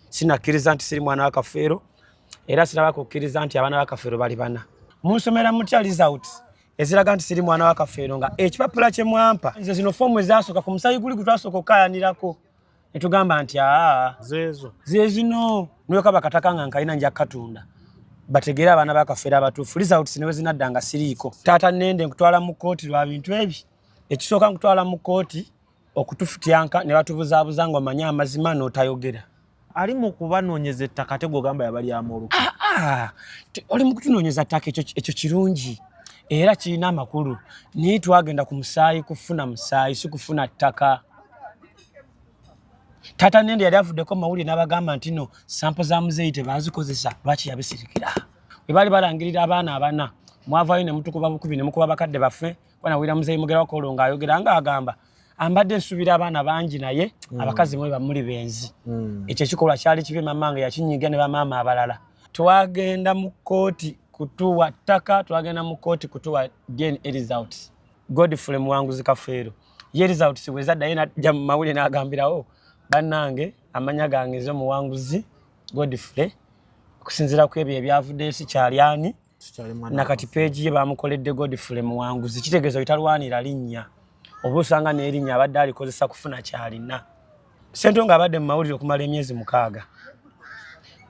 sinakkiriza nti siri mwana wa Kafeero era siraba kukkiriza nti abaana ba Kafeero bali bana. Munsomera mutya results eziraga nti siri mwana wa Kafeero nga ekipapula kye mwampa nze zino fomu ezasooka ku musayi guli gutwasooka okukayanirako ne tugamba nti zezino niweka bakataka nga nkalina nja katunda bategeera abaana ba Kafeero abatuufu results ne wezinadda nga siriiko. Taata nende nkutwala mu kkooti lwa bintu ebi ekisooka nkutwala mu kkooti okutufutyanka ne batubuzaabuza nga omanye amazima n'otayogera. Ali mu kubanoonyeza ettaka te gogamba yabali amoluka. Oli mu kutunoonyeza ttaka ekyo kirungi era kirina amakulu naye twagenda ku musaayi kufuna musaayi si kufuna ttaka. Taata nende yali avuddeko mawulire n'abagamba nti no sampo za muzeeyi tebazikozesa lwaki yabisirikira. Bwe baali balangirira abaana abana mwavaayo ne mutukuba bukubi ne mukuba bakadde baffe wanawulira muzeeyi mugera wakolo ng'ayogera ng'agamba ambadde nsuubira abaana bangi naye abakazi mwe bamuli benzi. Ekyo ekikolwa kyali kibi mamange yakinyiga ne bamaama abalala. Twagenda mu kkooti kutuwa ttaka, twagenda mu kkooti kutuwa DNA results. Godfrey Muwanguzi Kafeero ye results bwe zadda ye n'ajja mu mawulire n'agambirawo bannange amanya gange zo Muwanguzi Godfrey okusinziira ku ebyo ebyavuddeyo si kyaliani nakati peegi ye bamukoledde Godfrey Muwanguzi kitegeeza bitalwanira linnya oba osanga n'erinnya abadde alikozesa kufuna kyalina. Ssentongo abadde mu mawulire okumala emyezi 6.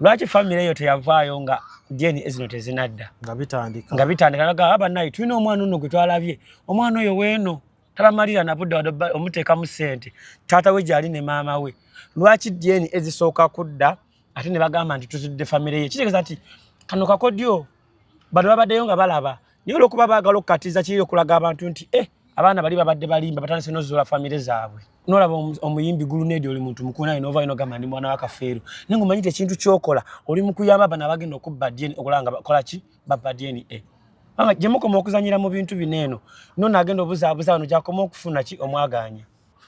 Lwaki famire eyo teyavaayo nga DNA zino tezinadda nga bitandika naga abannayi tulina omwana ono gwe twalabye omwana oyo weeno tabamalira na budde omuteeka mu ssente taata we gyali ne maama we lwaki DNA ezisooka kudda ate ne bagamba nti tuzudde famire ye kitegeeza nti kano kakodyo bano babaddeyo nga balaba naye olwokuba baagala okukatiza kiri okulaga abantu nti abaana bali babadde balimba batandise n'ozuula famire zaabwe. N'olaba omuyimbi Guluneedi oli muntu mukulu naye n'ovaayo n'ogamba ndi mwana wa Kafeero naye ng'omanyite ekintu ky'okola oli mu kuyamba bano abagenda okubba DNA okulaba nga bakola ki babba DNA. Gye mukoma okuzanyira mu bintu bino eno no n'agenda obuzaabuza wano gy'akoma okufuna ki omwaganya.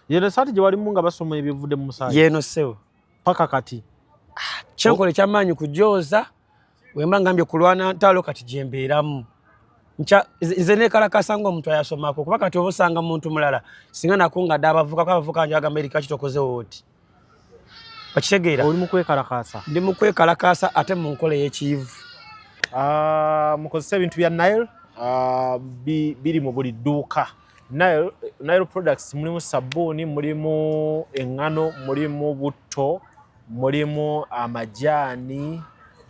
Yeeno saati gye walimu nga basoma ebivudde mu musaayi. Yeeno sewo. Paka kati. Kyenkola ekyamaanyi kujooza wemba ngambye kulwana ntalo kati gye mbeeramu. Nze nekalakasa ng'omuntu ayasomako kuba kati oba osanga muntu mulala singa nakungadde abavuka nje agamba erika kitokozewo oti. Okitegeera? Oli mu kwekalakaasa? Ndi mu kwekalakaasa ate mu nkola ey'ekiyivu. Mukozesa ebintu bya Nile biri mu buli dduuka. Nile products mulimu sabbuuni, mulimu eŋŋano, mulimu butto, mulimu amajaani,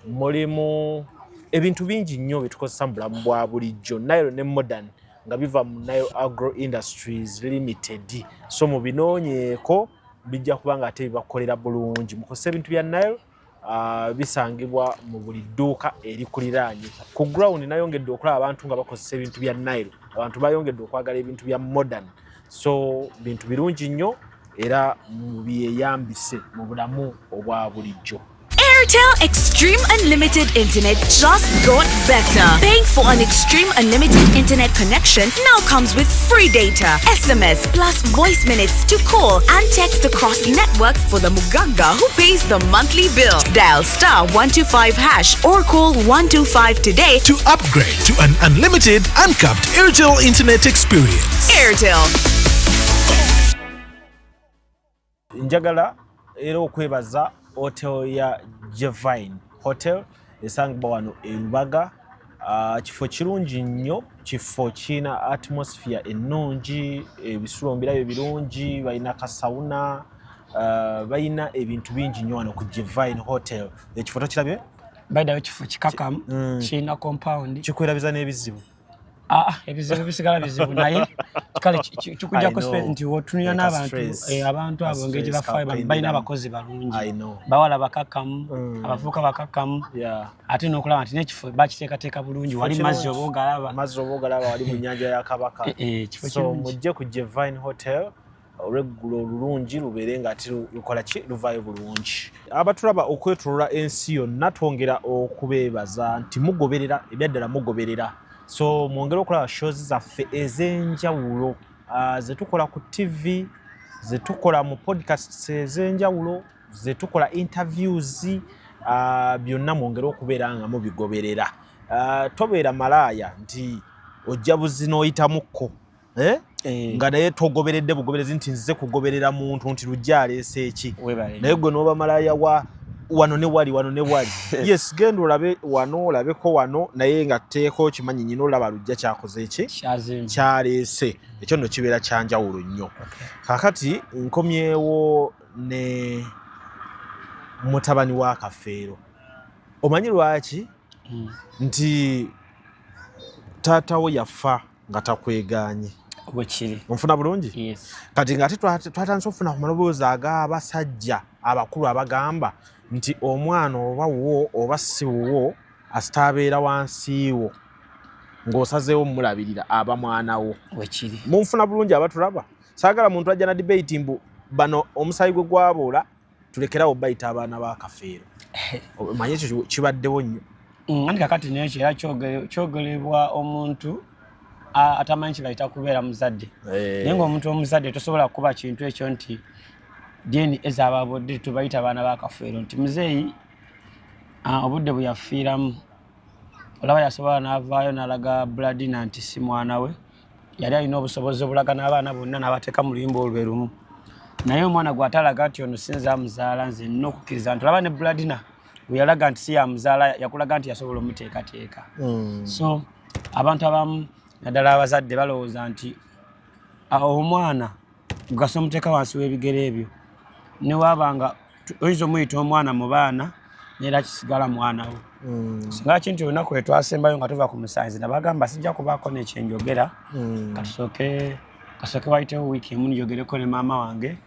mulimu ebintu bingi nnyo bitukozesa mu bulamu bwa bulijjo. Nile ne modern nga biva mu Nile Agro Industries Limited. So mubinoonyeeko bijja kuba nga ate bibakolera bulungi. Mukozesa ebintu bya Nile bisangibwa mu buli dduuka erikuliraanye. Ku ground nayongedde okulaba abantu nga bakozesa ebintu bya Nile. Abantu bayongedde okwagala ebintu bya modern. So bintu birungi nnyo era byeyambise mu bulamu obwa bulijjo. Airtel Extreme Unlimited Internet just got better. Paying for an Extreme Unlimited Internet connection now comes with free data, SMS plus voice minutes to call and text across networks for the Muganga who pays the monthly bill. Dial *125# or call 125 today to upgrade to an unlimited, uncapped Airtel Internet experience. Airtel. Njagala era okwebaza hotel ya Jevine Hotel esangibwa wano e Lubaga. Kifo kirungi nnyo, kifo kina atmosphere ennungi, ebisulo mbirayo birungi, balina kasawuna, balina ebintu bingi nnyo wano ku Jevine Hotel. Ekifo tokirabye? Baida ekifo kikakamu kina compound kikwerabiza n'ebizibu. Ebizibu bisigala bizibu naye kale kikujja ku spend nti wotunya n'abantu abo ng'egye bafayo balina abakozi balungi bawala bakakamu abavuka bakakamu ate n'okulaba nti n'ekifo bakiteekateeka bulungi wali mazzi oba ogalaba wali mu nnyanja ya Kabaka. So mujje ku Jevine Hotel olweggulo olulungi lubeere nga ati lukola ki luvaayo bulungi. Abatulaba okwetoloola ensi yonna twongera okubeebaza nti mugoberera ebyaddala mugoberera. So mwongera okulaba shows zaffe ez'enjawulo ze tukola ku TV, ze tukola mu podcasts ez'enjawulo, ze tukola interviews, byonna mwongera okubeera nga mubigoberera. Tobeera malaaya nti ojja buzino oyitamuko nga naye togoberedde bugoberezi nti nzize kugoberera muntu nti lujja aleese eki naye gwe n'oba malaaya wa wano ne wali yes genda olabe wano olabeko wano naye nga teeko kimanyi nyina olaba lujja kyakoze ki kyaleese ekyo nno kibeera kyanjawulo nnyo kakati nkomyewo ne mutabani wa Kafeero omanyi lwaki nti taatawo yafa nga takweganye bwekiri onfuna bulungi kati nga ate twatandise okufuna ku maloboozi ag'abasajja abakulu abagamba nti omwana oba wo oba si wuwo asitaabeera wansiiwo ng'osazeewo mulabirira aba mwana wo bwekiri munfuna bulungi abatulaba saagala muntu ajja na debate mbu bano omusayi gwe gwaboola tulekerawo bayita abaana ba Kafeero manye ekyo kibaddewo nnyo andi kakati nekyo era kyogerebwa omuntu atamanyi kibayita kubeera muzadde naye ng'omuntu omuzadde tosobola kuba kintu ekyo nti DNA z'ababodde tubayita abaana ba Kafeero nti muzeeyi obudde bwe yafiiramu olaba yasobola n'avaayo n'alaga Bladina nti si mwana we yali alina obusobozi obulaga n'abaana bonna n'abateeka mu luyimba olwe lumu naye omwana gwe atalaga nti ono sinza amuzaala nze nina okukkiriza nti olaba ne Bladina bwe yalaga nti si yamuzaala yakulaga nti yasobola omuteekateeka so abantu abamu naddala abazadde balowooza nti omwana gugasa omuteeka wansi w'ebigere ebyo ne waabanga oyinza omuyita omwana mu baana neera kisigala mwana wo singa kintu olunaku lwe twasembayo nga tuva ku musanzi nabagamba sijja kubaako nekyenjogera kasooke wayitewo wiiki emu njogereko ne maama wange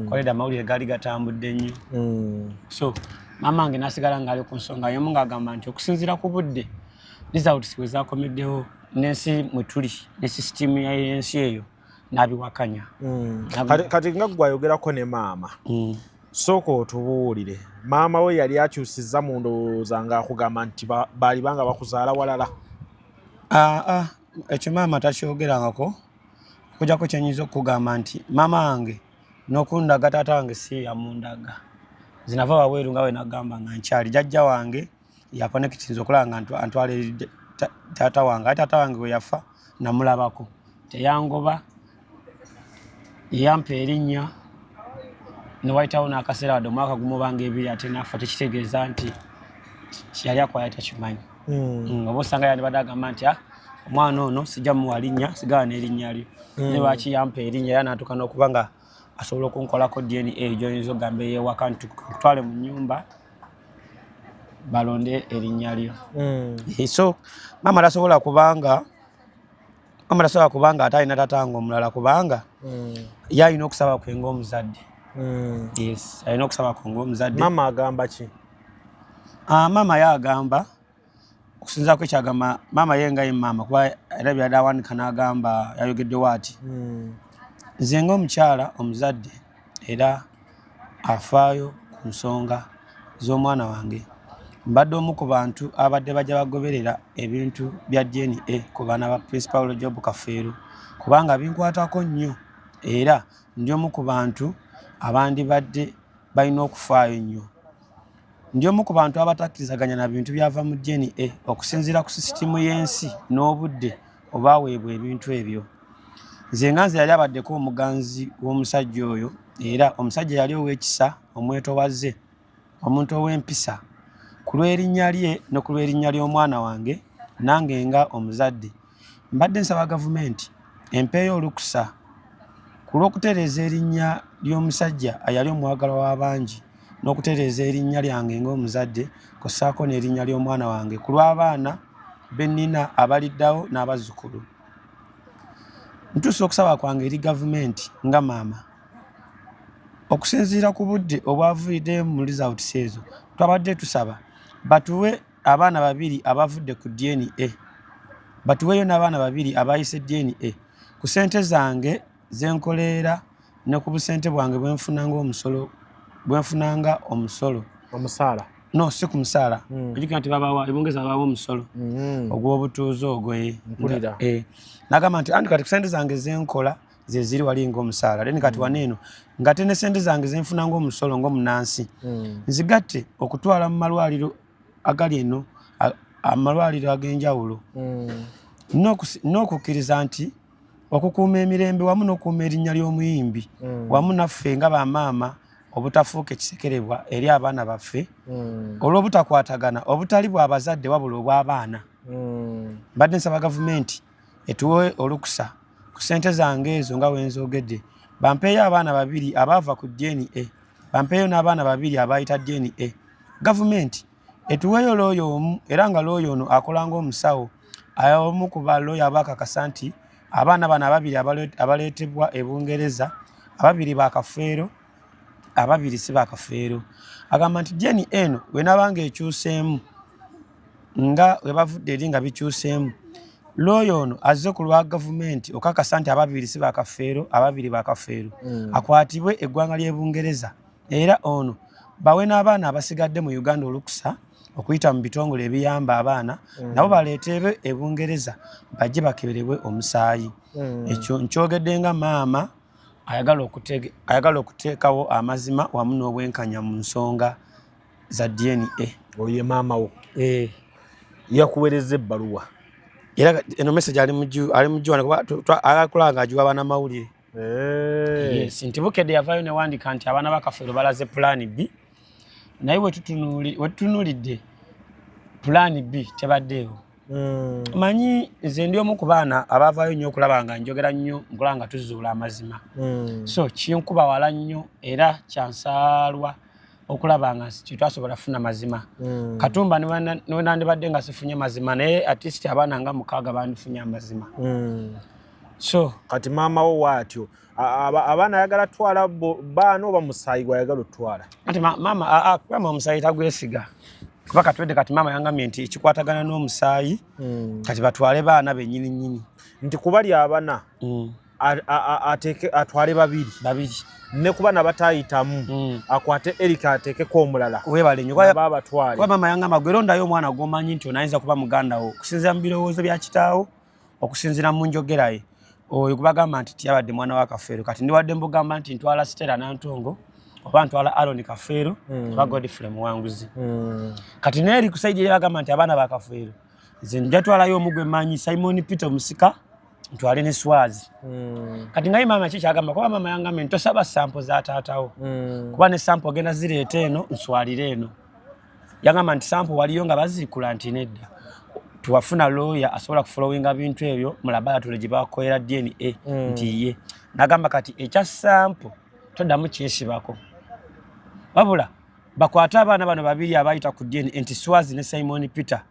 koledda amawulire gaali gatambudde nnyo so maama wange nasigala ngaali ku nsonga yomu ng'agamba nti okusinziira ku budde results we zaakomeddewo n'ensi mwe tuli ne sisitimu y'ensi eyo n'abiwakanya kati nga gwayogerako ne maama sooka otubuulire maama we yali akyusizza mu ndowooza ng'akugamba nti baali banga bakuzaala walala ekyo maama takyogerangako okujjako kyenyinza okugamba nti maama wange n'okundaga taata wange si yamundaga zinava wabweru nga we nagamba nga nkyali jjajja wange yakonekitinza okulaba nga antwala eri taata wange ate taata wange we yafa namulabako teyangoba yampa erinnya newayitawo n'akaseera wadde omwaka gumubanga ebiri ate nafa tekitegeeza nti kyeyali akwaya takimanyi oba osanga yandibadde agamba nti omwana ono sijja muwa linnya sigala n'erinnya lyo naye lwaki yampa erinnya era natuuka n'okuba nga asobola okunkolako DNA gyoyinza okugamba ey'ewaka nti tutwale mu nnyumba balonde erinnya lyo so maama tasobola kubanga ate alina tatange omulala kubanga ye alina okusaba kwe ng'omuzadde yes alina okusaba kwe ng'omuzadde maama agamba ki maama ye agamba okusinzaako ekyagamba maama ye nga ye maama kuba era byadde awanika n'agamba yayogeddewo ati nze ng'omukyala omuzadde era afaayo ku nsonga z'omwana wange mbadde omu ku bantu abadde bajja bagoberera ebintu bya DNA ku baana ba Principal Job Kafeero kubanga binkwatako nnyo era ndi omu ku bantu abandibadde balina okufaayo nnyo ndi omu ku bantu abatakkirizaganya na bintu byava mu DNA okusinziira ku sisitimu y'ensi n'obudde obwaweebwa ebintu ebyo nze nga nze yali abaddeko omuganzi w'omusajja oyo era omusajja yali ow'ekisa omwetowaze omuntu ow'empisa ku lw'erinnya lye ne ku lw'erinnya ly'omwana wange nange nga omuzadde mbadde nsaba gavumenti empeeyo olukusa ku lw'okutereeza erinnya ly'omusajja ayali omwagalwa w'abangi n'okutereeza erinnya lyange ng'omuzadde kussaako n'erinnya ly'omwana wange ku lw'abaana bennina abaliddawo n'abazzukulu ntuusa okusaba kwange eri gavumenti nga maama okusinziira ku budde obwaviridde mu results ezo twabadde tusaba batuwe abaana babiri abavudde ku DNA batuweeyo n'abaana babiri abayise DNA ku ssente zange zenkoleera ne ku busente bwange bwenfunanga omusolo omusaala no si ku musaala ojjukira nti ebongeza babawa omusolo ogw'obutuuze ogwe nagamba nti andi kati ku ssente zange zenkola ze ziri wali ng'omusaala then kati waneeno ngate ne ssente zange zenfuna ng'omusolo ng'omunansi nzigatte okutwala mu malwaliro agali eno amalwaliro ag'enjawulo n'okukkiriza nti okukuuma emirembe wamu n'okukuuma erinnya ly'omuyimbi wamu naffe nga bamaama obutafuuka ekisekerebwa eri abaana baffe olw'obutakwatagana obutali bw'abazadde wabula obw'abaana. Mbadde nsaba gavumenti etuwe olukusa ku ssente zange ezo nga wenzogedde bampeeyo abaana babiri abaava ku DNA, bampeeyo n'abaana babiri abayita DNA. Gavumenti etuweeyo looyo omu era nga looyo ono akola ng'omusawo omu ku balooyo abakakasa nti abaana bano ababiri abaleetebwa e Bungereza ababiri bakafeero ababiri si bakafeero. Agamba nti DNA eno bw'enaabanga ekyuseemu nga we bavudde eri nga bikyuseemu looyo ono azze ku lwa gavumenti okakasa nti ababiri si bakafeero ababiri bakafeero akwatibwe eggwanga ly'e Bungereza era ono bawe n'abaana abasigadde mu Uganda olukusa okuyita mu bitongole ebiyamba abaana nabo baleetebwe e Bungereza bajje bakeberebwe omusaayi. Ekyo nkyogedde nga maama ayagala okuteekawo amazima wamu n'obwenkanya mu nsonga za DNA. Oye maama wo yakuweereza ebbaluwa era eno message ali mujjuwana kuba agakola nga agiwa abaana mawulire. Yes, nti Bukedde yavaayo newandika nti abaana bakafeero balaze plan B naye wetutunulidde plan B tebaddeewo. Manyi nze ndi omu ku baana abavaayo nnyo okulaba nga njogera nnyo nkola nga tuzuula amazima. So kinkuba wala nnyo era kyansaalwa okulaba nga twasobola kufuna mazima. Katumba niwe nandibadde nga sifunye mazima naye at least abaana nga 6 bandifunye amazima. So kati maama wo waatyo abaana ayagala twala baana oba musaayi gwayagala otwala? Kati maama kwama omusaayi tagwesiga kuba katwedde kati maama yangamye nti ekikwatagana n'omusaayi kati batwale baana bennyini nnyini nti kubali abana atwale babiri ne kuba nabatayitamu akwate Erika ateekeko omulala webale nnyo babatwale. Kuba maama yangamba gwerondayo omwana gwomanyi nti onayinza kuba muganda wo okusinziira mu birowoozo bya kitaawo okusinziira mu njogera ye oyo kubagamba nti tiyabadde mwana wa Kafeero. Kati ndiwadde mbugamba nti ntwala Stella Nantongo oba ntwala Aaron Kafeero oba Godfrey Muwanguzi. Kati neeri kusaidi yagamba nti abaana ba Kafeero nze njatwalayo omugwe manyi Simon Peter Musika ntwale ne Swazi. Kati ngaye maama kikyagamba kuba maama yangamye ntosaba sample za taatawo kuba ne sample genda zireeta eno nswalire eno. Yagamba nti sample waliyo nga bazikula nti nedda tuwafuna lawyer asobola kufollowinga bintu ebyo mu laboratory gye bakoera DNA nti ye. Nagamba kati ekya sample toddamu kyesibako wabula bakwata abaana bano babiri abayita ku DNA nti Swazi ne Simon Peter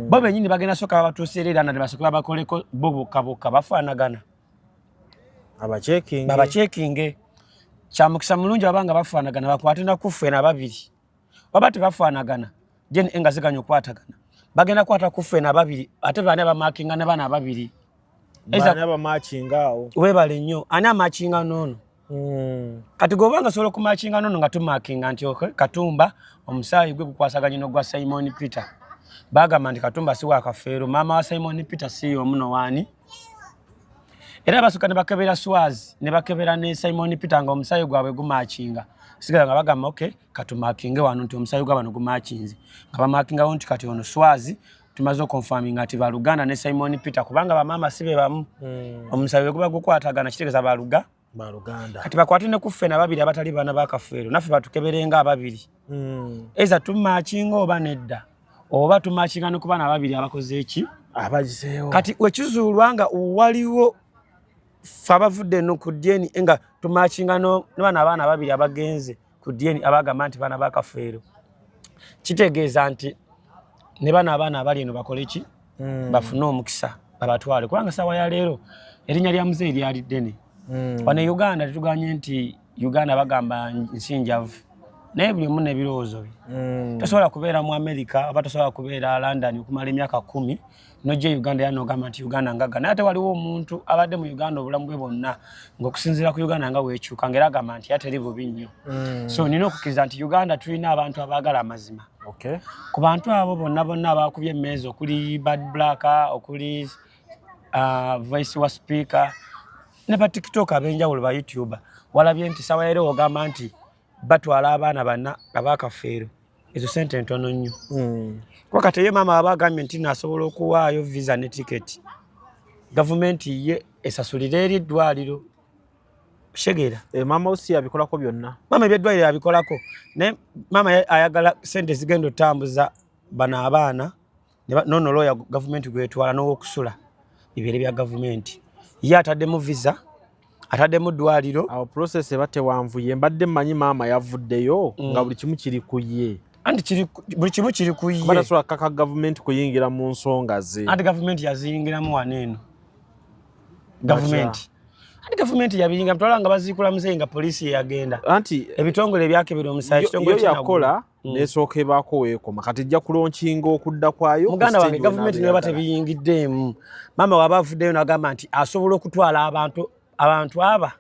bo bennyini bagenda soka babatuuseerera na basokola bakoleko bo bokka bafaanagana babacekinge. Kyamukisa mulungi abanga bafaanagana bakwate na kuffe na babiri waba tebafaanagana DNA enga ziganya okwatagana bagenda kwata kuffe na babiri ate baana bamakinga ne baana babiri baana bamakinga awo webale nnyo ani amakinga noono. Kati gobanga solo kumakinga nono nga tumakinga nti Katumba omusaayi gwe gukwasaganye no gwa Simon Peter bagamba nti Katumba si wa Kafeero maama wa Simon Peter si omuno wani era basuka ne bakebera Swazi ne bakebera ne Simon Peter nga omusaayi gwabwe gumakinga sigala nga bagamba okay katumakinge wano nti omusaayi gwabano gumakinze nga bamakinga nti kati ono Swazi tumaze okonfirming ati baluganda ne Simon Peter kubanga bamama sibe bamu omusaayi gwe gukwatagana kitegeeza baluganda. Kati bakwate ne kuffe na babiri abatali baana ba Kafeero naffe batukeberenga ababiri eza tumakinga oba nedda oba tumakinga ne kuba na babiri abakoze eki abagiseewo. Kati wekizuulwa nga waliwo ffe abavudde no ku DNA nga tumakinga n'abaana babiri abagenze ku DNA abagamba nti baana ba Kafeero kitegeeza nti ne bano abaana abali eno bakole ki bafune omukisa babatwale kubanga saawa ya leero erinnya lya muzeeyi lyali ddene. Wano Uganda tetuganye nti Uganda bagamba nsinjavu naye buli omu n'ebirowoozo bye. Tosobola kubeera mu America oba tosobola kubeera London okumala emyaka 10 nojja Uganda yanogamba nti Uganda ngaga naye ate waliwo omuntu abadde mu Uganda obulamu bwe bwonna ng'okusinziira ku Uganda nga weekyuka ng'era agamba nti ateri bubi nnyo. So nina okukkiriza nti Uganda tulina abantu abaagala amazima. Ku bantu abo bonna abakubye emmeeza okuli Bad Black okuli Voice wa Speaker ne ba TikTok abenjawulo ba YouTuber walabye nti sawa yero ogamba nti batwala abaana bana aba Kafeero ezo sente ntono nnyo. Kwa kati ye mama abagambye nti nasobola okuwaayo visa ne ticket gavumenti ye esasulira eri eddwaliro Shegera. Mama Usi abikolako byonna. Mama ebyeddwaliro abikolako. Ne mama ayagala sente zigendo tambuza bana abaana. Nono lawyer government gwetwala n'okusula. Ibere bya government. Ye ataddemu visa. Ataddemu ddwaliro. Awo process ebate wanvuye mbadde manyi mama yavuddeyo nga buli kimu kiri kuye. Anti buli kimu kiri kuye. Bana so kaka government kuyingira mu nsonga ze. Anti government yazingiramu waneeno. Government. Anti government yabiyinga mtola nga bazikula muzenga police yagenda. Anti ebitongole byakebera omusayi kitongole yakola nesooke baako weekoma kati jja kulonkinga okudda kwayo. Muganda wange government niyo batebiyingiddeemu. Mama wabavuddeyo n'agamba nti asobola okutwala abantu aba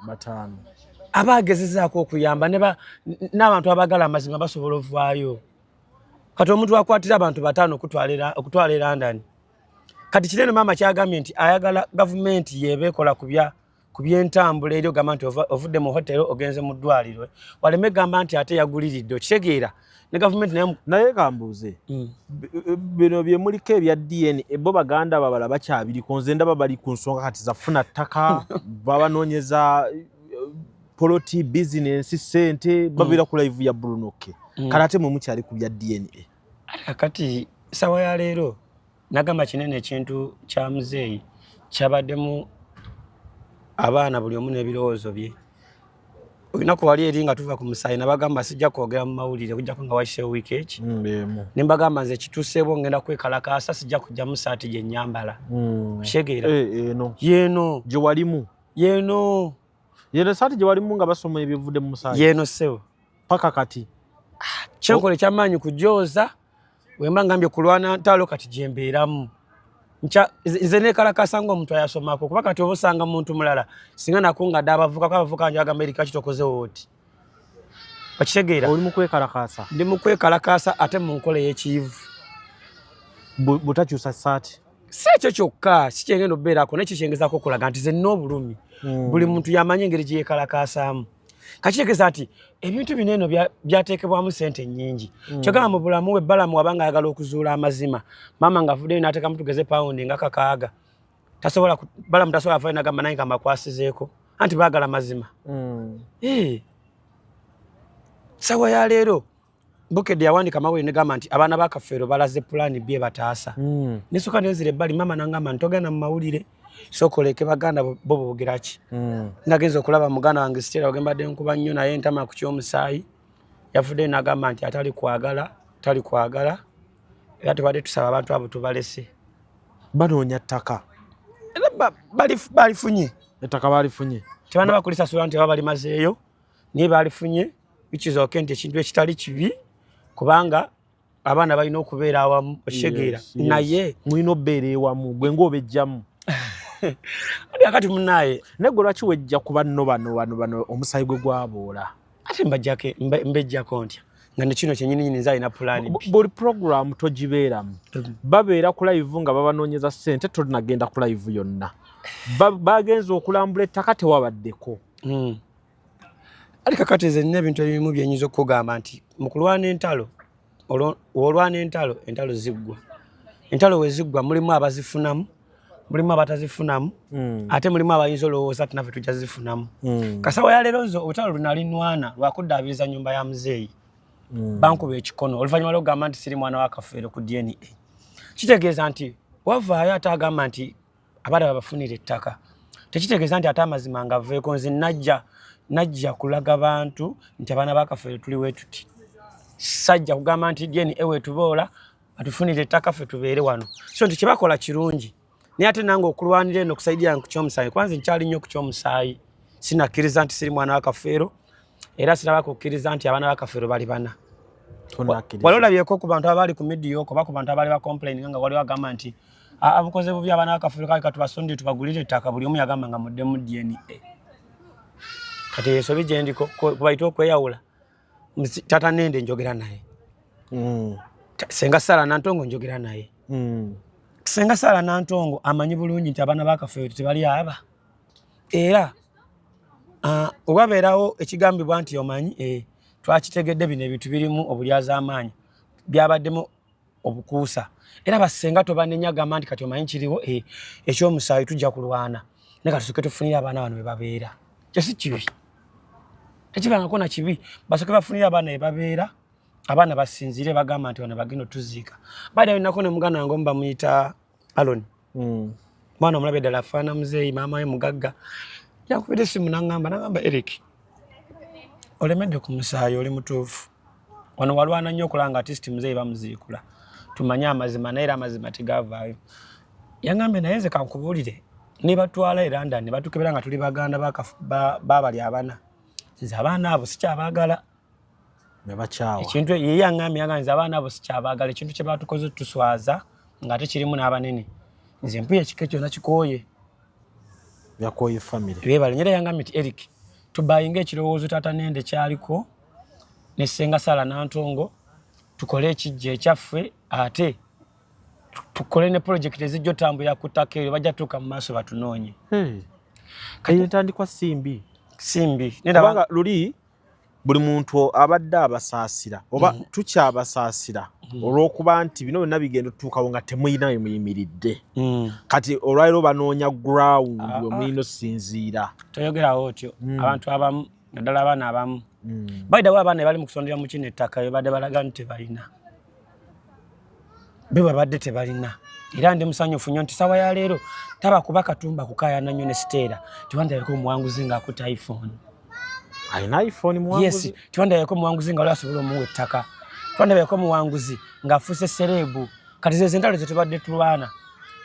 bataano abagezezaako okuyamba n'abantu abagala amazima basobola ovaayo. Kati omuntu akwatira abantu bataano okutwala e London. Kati kinene mama kyagambye nti ayagala gavumenti yebeekola ku by'entambula eri ogamba nti ovudde mu hotero ogenze mu ddwaliro waleme gamba nti ate yaguliridde okitegeera ne gavumenti naye kambuuze bino bye muliko ebya DNA bo baganda babala bakyabiriko nze ndaba bali ku nsonga kati zafuna ttaka babanoonyeza poloti bizinensi sente babira ku live ya Brunoke kati ate mwe mukyali ku bya DNA. Kati sawa ya leero nagamba kinene ekintu kya muzeeyi kyabaddemu abaana buli omu n'ebirowoozo bye. Olunaku wali eri nga tuva ku musayi nabagamba sijja kwogera mu mawulire kujjako nga wayiseewo wiiki eki. Ne mbagamba nze kituuseewo ngenda kwekalakaasa sijja kujjamu saati gye nnyambala. Shegeera. Yeeno. Gye walimu. Yeeno. Yeeno saati gye walimu nga basoma ebivudde mu musayi. Yeeno ssebo. Paka kati. Kyenkole kyamaanyi kujooza wemba ngambye kulwana ntalo kati gye mbeeramu. Nze neekalakaasa ng'omuntu ayasomako kuba kati oba osanga muntu mulala singa nakungadde abavuka nje agamba erika kitokozewo oti. Okitegeera? Oli mu kwekalakaasa? Ndi mu kwekalakaasa ate mu nkola ey'ekiyivu. Butakyusa saati? Si ekyo kyokka si kyengenda okubeerako nekyo kyengezaako okulaga nti ze nnina obulumi. Buli muntu yamanyi engeri gye yeekalakaasaamu. Kakitegeeza nti ebintu bino eno byateekebwamu sente nnyingi. Kyogamba mu bulamu we Balamu wabanga ayagala okuzuula amazima. Maama ng'avuddeyo n'ateekamu tugeze pawundi nga 600. Balamu tasobola afaayo n'agamba nange kamakwasizeeko. Anti baagala mazima. Sawa ya leero Bukedde yawandiika amawulire negamba nti abaana ba Kafeero balaze pulaani B bataasa. Nesooka nenzira ebbali maama n'agamba nti togenda mu mawulire. Soko leke baganda bo boogera ki. Nagenza okulaba muganda wange Stella ogembadde nkuba nnyo naye ntama ku ky'omusaayi. Yavudde n'agamba nti tali kwagala. Era tubadde tusaba abantu abo tubalese. Banoonya ttaka. Balifunye. Ettaka balifunye. Tebana bakulisasula nti baba balimazeeyo. Naye balifunye which is okay nti ekintu ekitali kibi kubanga abaana balina okubeera awamu okitegeera. Naye mulina obbeera ewamu gwe ng'obejjamu. Akati munaye negwe lwaki wejja kuba nno bano omusayi gwe gwaboola ate mbejjako ntya nga nekino kyenyini nze alina pulaani buli program togibeeramu babeera ku live nga babanoonyeza ssente tolinagenda ku live yonna bagenza okulambula ettaka tewabaddeko. Ali kakati ze nnina ebintu ebimu byenyinza okugamba nti mu kulwana entalo olwana entalo ziggwa. Entalo we ziggwa mulimu abazifunamu mulimu abatazifunamu ate mulimu abayinza olowooza ati naffe tujja zifunamu. Kasawa ya leero nzo olutalo lunalinwana lwakuddaabiriza nnyumba ya muzeeyi bankuba ekikono oluvannyuma lw'okugamba nti siri mwana wa Kafeero ku DNA. Kitegeeza nti wavaayo ate agamba nti abaana babafunira ettaka. Tekitegeeza nti ate amazima ng'aveeko nze najja kulaga bantu nti abaana ba Kafeero tuli wetuti. Sajja kugamba nti DNA wetuboola batufunire ettaka ffe tubeere wano. So nti kyebakola kirungi. Naye ate nange okulwanira eno okusaidia ku ky'omusaayi kwanza nkyali nnyo ku ky'omusaayi sinakkiriza nti siri mwana wa Kafeero era sirabako okukkiriza nti abaana ba Kafeero bali bana. Wali olabyeko ku bantu abali ku midiya okwo oba ku bantu abali bakomplaininga nga waliwo agamba nti abukoze bubi abaana ba Kafeero kale katubasondire tubagulire ettaka buli omu yagamba nga muddemu DNA. Kati ensobi gye ndiko kubayita okweyawula tata nende njogera naye. Senga Sala Nantongo njogera naye. Senga Sala Nantongo amanyi bulungi nti abaana ba Kafeero tebali aba. Era owabeerawo ekigambibwa nti omanyi twakitegedde bino ebintu birimu obulyazaamaanyi byabaddemu obukuusa. Era basenga tobanenya gamba nti kati omanyi kiriwo ekyomusaayi tujja kulwana. Ne kati tuke tufunire abaana bano we babeera. kyesi kibi tekibangako na kibi basooke bafunire abaana ebabeera abaana basinzire bagamba nti bano bagenda tuziika baada nako ne muganda wange bamuyita Alon mwana omulabe ddala afaana muzeeyi maama we mugagga yakubira essimu nangamba Eric olemedde ku musaayi oli mutuufu wano walwana nnyo okulanga artist muzeeyi bamuziikula tumanye amazima naye era amazima tegavaayo yangambe naye nze kankubuulire ne batwala e London ne batukebera nga tuli baganda babali abana nze abaana abo sikyabaagala nebakyawa ekintu ye yangambe nze abaana abo sikyabaagala ekintu kye batukoze tuswaza nga tekirimu n'abanene nze mpuya ekika kyonna kikooye yakooye family bebale nyera yangambe nti Eric tubayinga ekirowoozo taata nende kyaliko ne Ssenga Sala Nantongo tukole ekijja ekyaffe ate tukole ne project ezijja otambulira ku ttaka eryo bajja tuuka mu maaso batunoonye kati ntandikwa simbi kubanga luli buli muntu abadde abasaasira oba tukyabasaasira olw'okuba nti bino byonna bigenda otutuukawo nga temuyina we muyimiridde kati olwaliro banoonya ground we mulina osinziira toyogerawo otyo abantu abamu naddala abaana abamu baidawo abaana bali mu kusondera mu kino ettaka bebadde balaga nti tebalina be babadde tebalina era ndi musanyufu nnyo nti sawa ya leero taba kuba katumba kukaayana nnyo ne Siteera tiwandabeko omuwanguzi ng'akuta iPhone alina iPhone muwanguzi tiwandabeko omuwanguzi nga wali asobola omuwa ettaka tiwandabeko omuwanguzi ng'afuuse sereebu kati ze entalo ze tubadde tulwana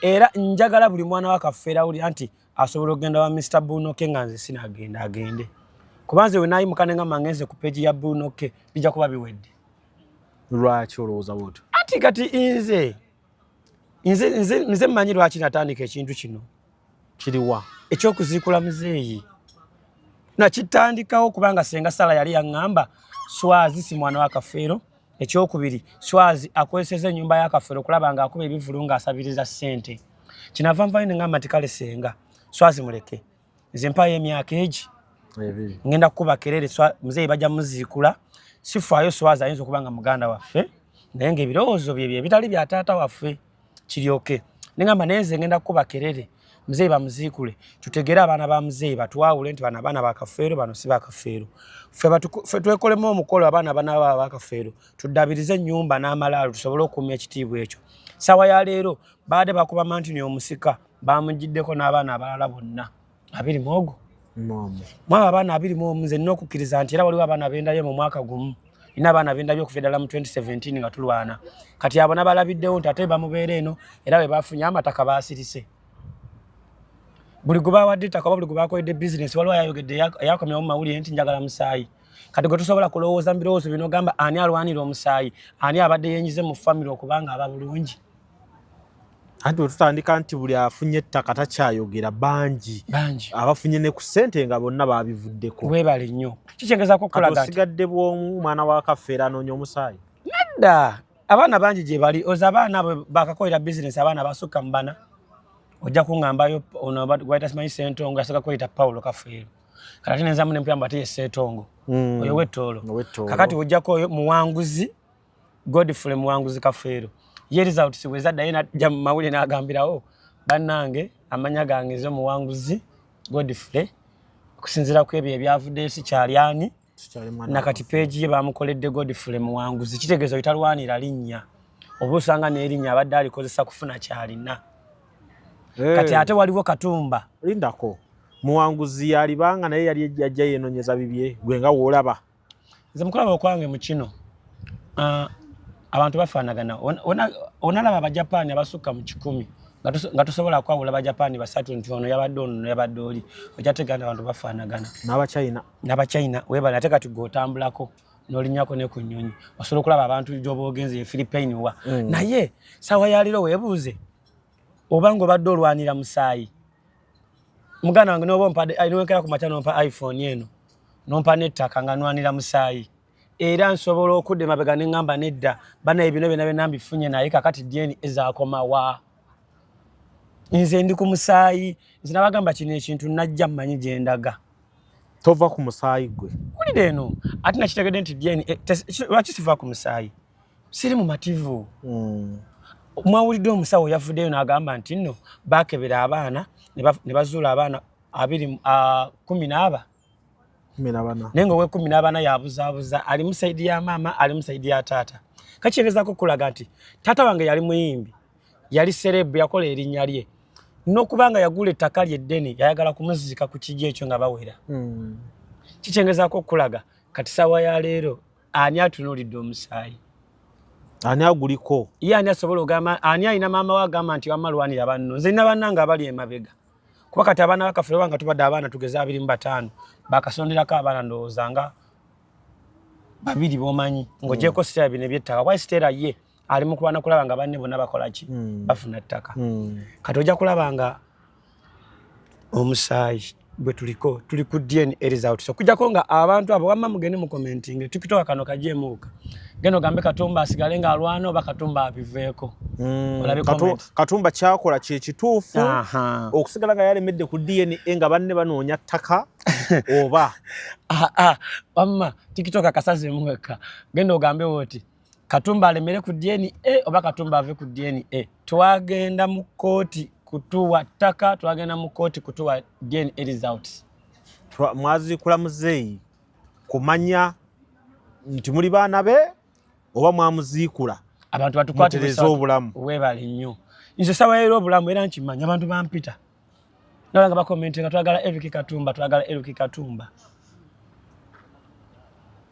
era njagala buli mwana wa Kafeera awulira nti asobola okugenda wa Mr. Bunoke nga nze sinagenda agende kuba nze we naayimukane nga mangenze ku peegi ya Bunoke bijja kuba biwedde lwaki olowooza bwotyo ati kati nze mmanyi lwaki natandika ekintu kino kiriwa ekyokuziikula muzeeyi nakitandikawo kubanga Ssenga Sala yali yaŋŋamba Swazi si mwana wa Kafeero ekyokubiri Swazi akozeseza ennyumba ya Kafeero okulaba ng'akuba ebivulu ng'asabiriza ssente kinava nvayo ne ŋŋamba nti kale Ssenga Swazi muleke nze mpaayo emyaka egi ngenda kukuba kerere muzeeyi bajja muziikula sifaayo Swazi ayinza okuba nga muganda waffe naye ng'ebirowoozo bye ebitali bya taata waffe kiryoke neŋŋamba naye nze ngenda kukuba kerere muzeeyi bamuziikule tutegere abaana ba muzeeyi batwawule nti bano abaana ba Kafeero bano si ba Kafeero ffe twekolemu omukolo abaana banaba ba Kafeero tuddabirize ennyumba n'amalaalo tusobole okukuuma ekitiibwa ekyo sawa ya leero baade bakuba Mantini omusika bamugiddeko n'abaana abalala bonna 20 mwaba abaana 21 nze nina okukkiriza nti era waliwo abaana bendabye mu mwaka gumu nina abaana bendabye okuva ddala mu 2017 nga tulwana kati abo nabalabiddewo nti ate bamubeera eno era bwe bafunye amataka baasirise buli gwe bawadde ettaka oba buli gwe bakoledde bizinesi waliwo ayayogedde yakomyawo mu mawulire nti njagala musaayi kati gwe tusobola kulowooza mu birowoozo bino gamba ani alwanira omusaayi ani abadde yenyize mu famire okubanga aba bulungi anti tutandika nti buli afunye ettaka takyayogera bangi abafunye ne ku ssente nga bonna babivuddeko webale nnyo kikyengezako okulaga osigadde bwomu mwana wa Kafeera anoonya omusaayi nadda abaana bangi gye bali oza abaana abo bakakolera bizinesi abaana basukka mu bana ojja kuŋŋambayo ono gwayita simanyi Ssentongo yasooka kweyita Paulo Kafeero kati ate nenzamu nempuyamba ate ye Ssentongo oyo wettoolo kakati ojjako oyo muwanguzi Godfrey muwanguzi Kafeero ye results bwe zaddayo najja mu mawulire n'agambirawo bannange amanya gange nze muwanguzi Godfrey okusinziira ku ebyo ebyavuddeyo sikyali ani nakati peegi ye bamukoledde Godfrey muwanguzi kitegeeza oyo talwanira linnya oba osanga n'erinnya abadde alikozesa kufuna kyalina kati ate waliwo Katumba lindako muwanguzi yalibanga naye yali ejjajja yenoonyeza bibye gwe nga woolaba nze mukulaba okwange mu kino abantu bafaanagana onalaba abajapaani abasukka mu 100 nga tosobola kwawula abajapaani 3 nti ono yabadde oli ojja tegana abantu bafaanagana n'abachina webale ate kati gw'otambulako n'olinnyako ne ku nnyonyi osobola okulaba abantu gy'oba ogenze e Philippine wa naye sawa yaliro weebuuze obanga obadde olwanira musaayi muganda wange n'oba ompadde niwenkera ku makya n'ompa iPhone eno n'ompa n'ettaka nga nwanira musaayi era nsobola okudda emabega ne ŋŋamba nedda banaye bino byonna byonna mbifunye naye kakati dyeni ezaakomawa nze ndi ku musaayi nze nabagamba kino ekintu najja mmanyi gye ndaga tova ku musaayi gwe kulira eno ate nakitegedde nti dyeni lwaki siva ku musaayi siri mu mativu mwawulidde omusawo yavuddeyo n'agamba nti nno baakebera abaana ne bazuula abaana 14 14 naye ng'owe 14 yabuzaabuza ali mu sayidi ya maama ali mu sayidi ya taata kakigezaako kulaga nti taata wange yali muyimbi yali serebu yakola erinnya lye n'okubanga yagula ettaka lye eddene yayagala kumuzika ku kigi ekyo nga bawera kikyengezaako okulaga kati saawa ya leero ani atunuulidde omusaayi ani aguliko ye ani asobola ogamba ani alina maama we agamba nti wamma lwanira banno nze nina bannange abali emabega kuba kati abaana bakaffe banga tubadde abaana tugeza 25 bakasonderako abaana ndowooza nga 2 b'omanyi ng'ogyeko siteera bino ebyettaka kuba siteera ye ali mu kulwana kulaba nga banne bonna bakola ki bafuna ttaka kati ojja kulaba nga omusaayi bwe tuli ku DNA result so kujjako nga abantu abo wamma mugende mu commenting tukitoka kano kajemuuka geno gambe Katumba asigale nga alwana oba Katumba abiveeko olabe comment Katumba kyakola kye kituufu okusigala nga yalemedde ku DNA nga banne banoonya ttaka oba wamma tikitoka kasaze mweka gendo ogambe woti Katumba alemere ku DNA oba Katumba ave ku DNA twagenda mu kooti kutuwa ttaka twagenda mu kooti kutuwa DNA results mwazikula muzeeyi kumanya nti muli baana be oba mwamuziikula abantu batukwatiriza obulamu webali nnyo nze sawa era obulamu era nkimanya abantu bampita nabanga bakomentinga twagala Eric Katumba twagala Eric Katumba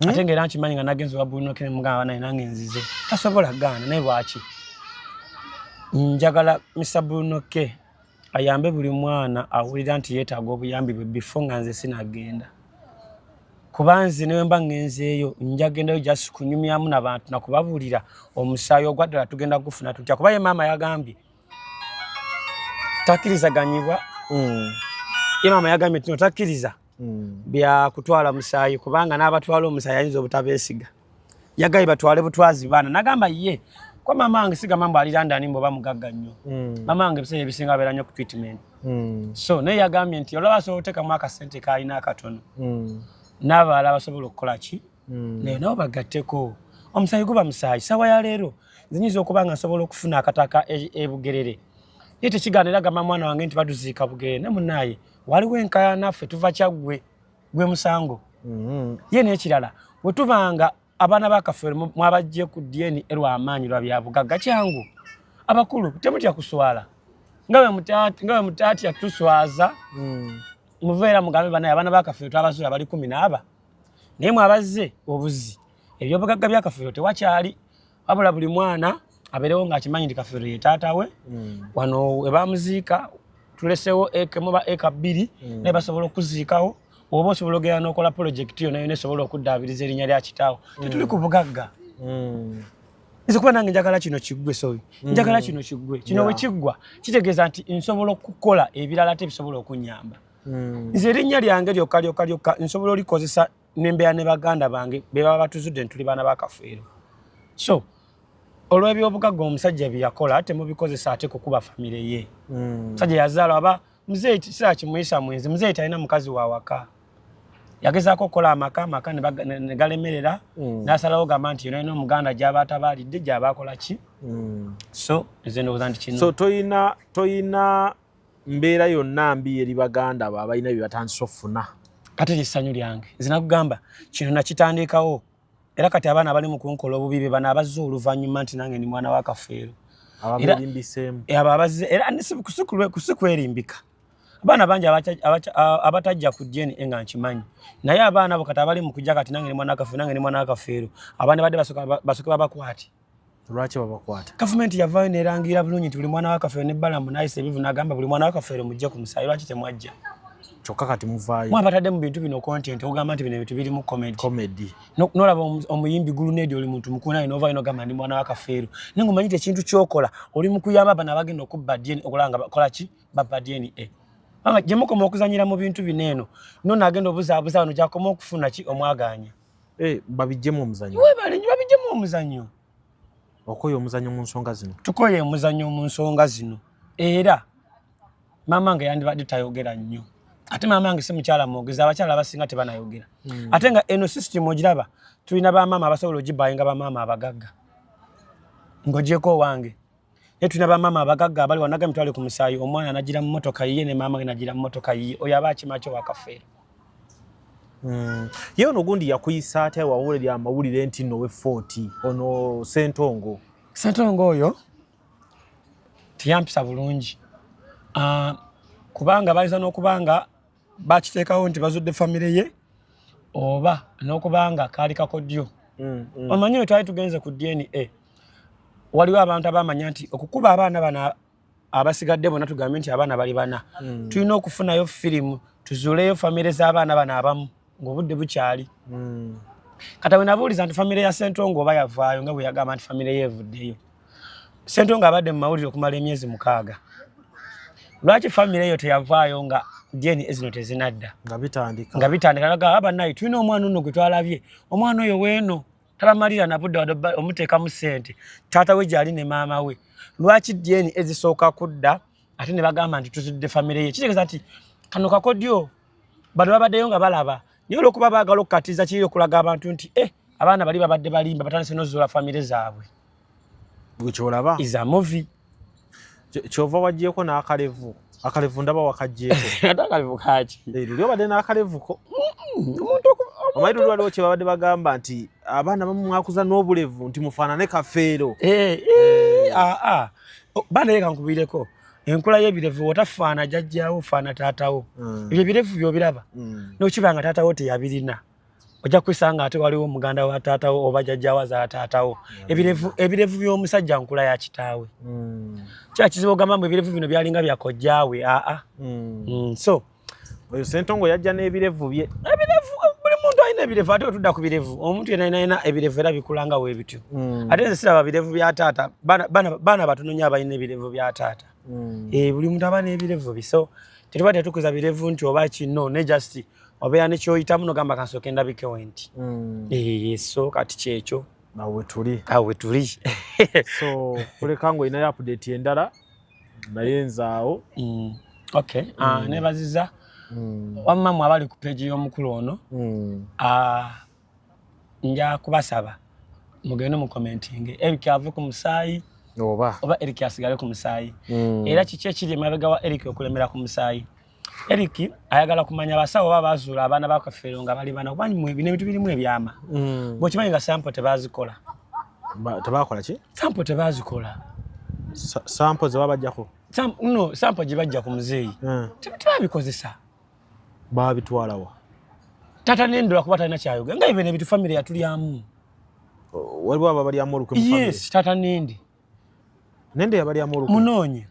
ate ng'era nkimanyi nga nagenze wabuno kene mugamba naye nange nzize tasobola gaana naye lwaki njagala Mr. Bruno K ayambe buli mwana awulira nti yeetaaga obuyambi bwe before nga nze sinagenda kuba nze ne mba ngenzeeyo njagendayo just kunyumyamu n'abantu nakubabuulira omusaayi ogwaddala tugenda gufuna tutya kuba ye maama yagambye takkirizaganyibwa ye maama yagambye tino takkiriza bya kutwala musaayi kubanga n'abatwala omusaayi ayinza obutabeesiga yagaye batwale butwazi baana nagamba ye kwa mama wange siga mambo aliranda nimbo bamugagga nnyo mama wange biseera ebisinga abeera nnyo ku treatment so naye yagambye nti olaba asobola oteekamu akasente kaalina akatono n'abalala basobola okukola ki naye nabo bagatteko omusaayi guba musaayi sawa ya leero nzinyinza okuba nga nsobola okufuna akataka ebugerere ye tekigaana era gamba mwana wange nti batuziika bugerere ne munaaye waliwo enkaya naffe tuva kyaggwe gwe musango ye n'ekirala bwe tubanga abaana bakaffe mwabajje ku DNA lw'amaanyi lwa byabugagga kyangu abakulu temutya kuswala nga bwe mutaati yatuswaza muveera mugambe banaye abaana bakaffe twabazula bali 14 naye mwabazze obuzi ebyobugagga byakaffe tewakyali wabula buli mwana abeerewo ng'akimanyi nti kaffe ye taata we wano we bamuziika tulesewo eke muba eka 2 naye basobola okuziikawo oba osobola ogenda n'okola pulojekiti yo nayo nesobola okuddaabiriza erinnya lya kitaawo tetuli ku bugagga nze kuba nange njagala kino kiggwe soyi njagala kino kiggwe kino we kiggwa kitegeeza nti nsobola okukola ebirala ate bisobola okunyamba nze erinnya lyange lyokka nsobola olikozesa nembeera ne baganda bange be baba batuzudde ntuli baana bakafeero so olw'ebyobugagga omusajja bye yakola ate mubikozesa ate kukuba famire ye musajja yazaala aba muzeeyi kisira kimuyisa mwenzi muzeeyi talina mukazi wa waka yagezaako okukola amaka ne galemerera n'asalawo gamba nti yona omuganda gy'aba atabaalidde gy'aba akola ki so nze ndowooza nti kino so toyina mbeera yonna mbi eri baganda abo abalina bye batandise okufuna ate lyessanyu lyange nze nakugamba kino nakitandikawo era kati abaana bali mu kunkola obubi be bano abazze oluvannyuma nti nange ndi mwana wa kafeero ababeerimbiseemu abo abazze era kusikwerimbika abaana bangi abatajja ku DNA nga nkimanyi naye abaana abo kati abali mu kujja kati nange ni mwana kafeero nange ni mwana kafeero abaana badde basooka babakwate lwaki babakwata gavumenti yavaayo nerangira bulungi nti buli mwana wa kafeero ne Balamu nayisa ebivu n'agamba buli mwana wa kafeero mujje ku musaayi lwaki temwajja kyokka kati muvaayo mwabatadde mu bintu bino content ogamba nti bino ebintu biri mu comedy nolaba omuyimbi Gulunedi oli muntu mukulu naye novaayo nogamba ndi mwana wa kafeero naye ng'omanyite ekintu kyokola oli mu kuyamba bano abagenda okubba DNA okulanga bakola ki babba DNA anga gye mukoma okuzanyira mu bintu bino eno nno agenda obuzaabuza wano gyakoma okufuna ki omwaganya babiggyemu omuzannyo webalenyi babiggyemu omuzannyo okoye omuzannyo mu nsonga zino tukoye omuzannyo mu nsonga zino era maama nga yandibadde tayogera nnyo ate maama nga si mukyala mwogezi abakyala abasinga tebanayogera ate nga eno system ogiraba tulina bamaama abasobola ogibayinga bamaama abagagga ng'ogyeko owange naye tulina bamaama abagagga abali wanaga mitwale ku musaayi omwana anagira mu motoka yiye ne maama ge nagira mu motoka yiye oyo aba akima kyo wakafeero Ye ono gundi yakuyisa ate wawulira amawulire nti no we 40 ono Ssentongo. Ssentongo oyo tiyampisa bulungi. Kubanga bayinza n'okubanga bakiteekawo nti bazudde famire ye oba n'okubanga kaali kakodyo. Omanyi twali tugenze ku DNA waliwo abantu abamanya nti okukuba abaana bana abasigadde bonna tugambe nti abaana bali bana tulina okufunayo firimu tuzuuleyo famire z'abaana bano abamu ng'obudde bukyali. Kata bwe nabuuliza nti famire ya Ssentongo oba yavaayo nga bwe yagamba nti famire ye evuddeyo. Ssentongo abadde mu mawulire okumala emyezi 6. Lwaki famire eyo teyavaayo nga DNA zino tezinadda? Nga bitandika laga abannayi tulina omwana ono gwe twalabye. Omwana oyo weeno tabamalira na budde omuteekamu ssente. Taata we gyali ne maama we. Lwaki DNA ezisooka kudda ate ne bagamba nti tuzudde famire ye? Kitegeeza nti kano kakodyo bano babaddeyo nga balaba. Naye olw'okuba baagala okukatiza kiri okulaga abantu nti abaana bali babadde balimba batandise n'ozuula famire zaabwe. Bwe kyolaba? Is a movie. Kyova waggyeko n'akalevu. Akalevu ndaba wakaggyeko. Ate akalevu kaaki? Luli obadde n'akalevuko. Omanyi luli waliwo kye babadde bagamba nti abaana bamu mwakuza n'obulevu nti mufaanane kafeero. Baana leka nkubireko. Enkula y'ebirevu otafaana jjajjaawo ofaana taatawo. Ebyo ebirevu by'obiraba. N'okibanga taatawo teyabirina. Ojja kwisanga ate waliwo muganda wa taatawo oba jjajjaawo za taatawo. Ebirevu by'omusajja nkula ya kitaawe. Kya kizibu ogamba mbu ebirevu bino byalinga bya kojjaawe. So oyo Ssentongo yajja n'ebirevu bye. Buli muntu alina ebirevu ate otudda ku birevu. Omuntu yenna alina ebirevu era bikulanga we bityo. Ate nze siraba birevu bya taata. Baana batono nnyo abalina ebirevu bya taata. Buli muntu aba n'ebirevu bye. So tetuba tetukuza birevu nti oba kino ne just obeera ne kyoyitamu n'ogamba kansooke ndabikewo nti. So kati kyekyo. Awe tuli. So kuleka ngo inayo update endala naye nzaawo. Okay. Nebaziza. Wamma mwe abali ku page y'omukulu ono. Nja kubasaba mugende mu commenting Eric ave ku musaayi oba Eric asigale ku musaayi. Era kiki ekiri emabega wa Eric okulemera ku musaayi? Eric ayagala kumanya abasawo baba bazuula abaana ba kafeero nga bali bana kubanyi mwe bine bintu birimu ebyama. Bw'okimanyi nga sample tebazikola. Tebakola ki? Sample tebazikola. Sample ze babajjako? Sample gye bajja ku muzeeyi. Tebabikozesa. Babitwalawa. Tata nendola kuba talina kyayogera. Nga ibene bitu family yatulyamu. Waliwo abalyamu olukwe mu family? Yes, tata nende. Nende yabalyamu olukwe? Munoonye.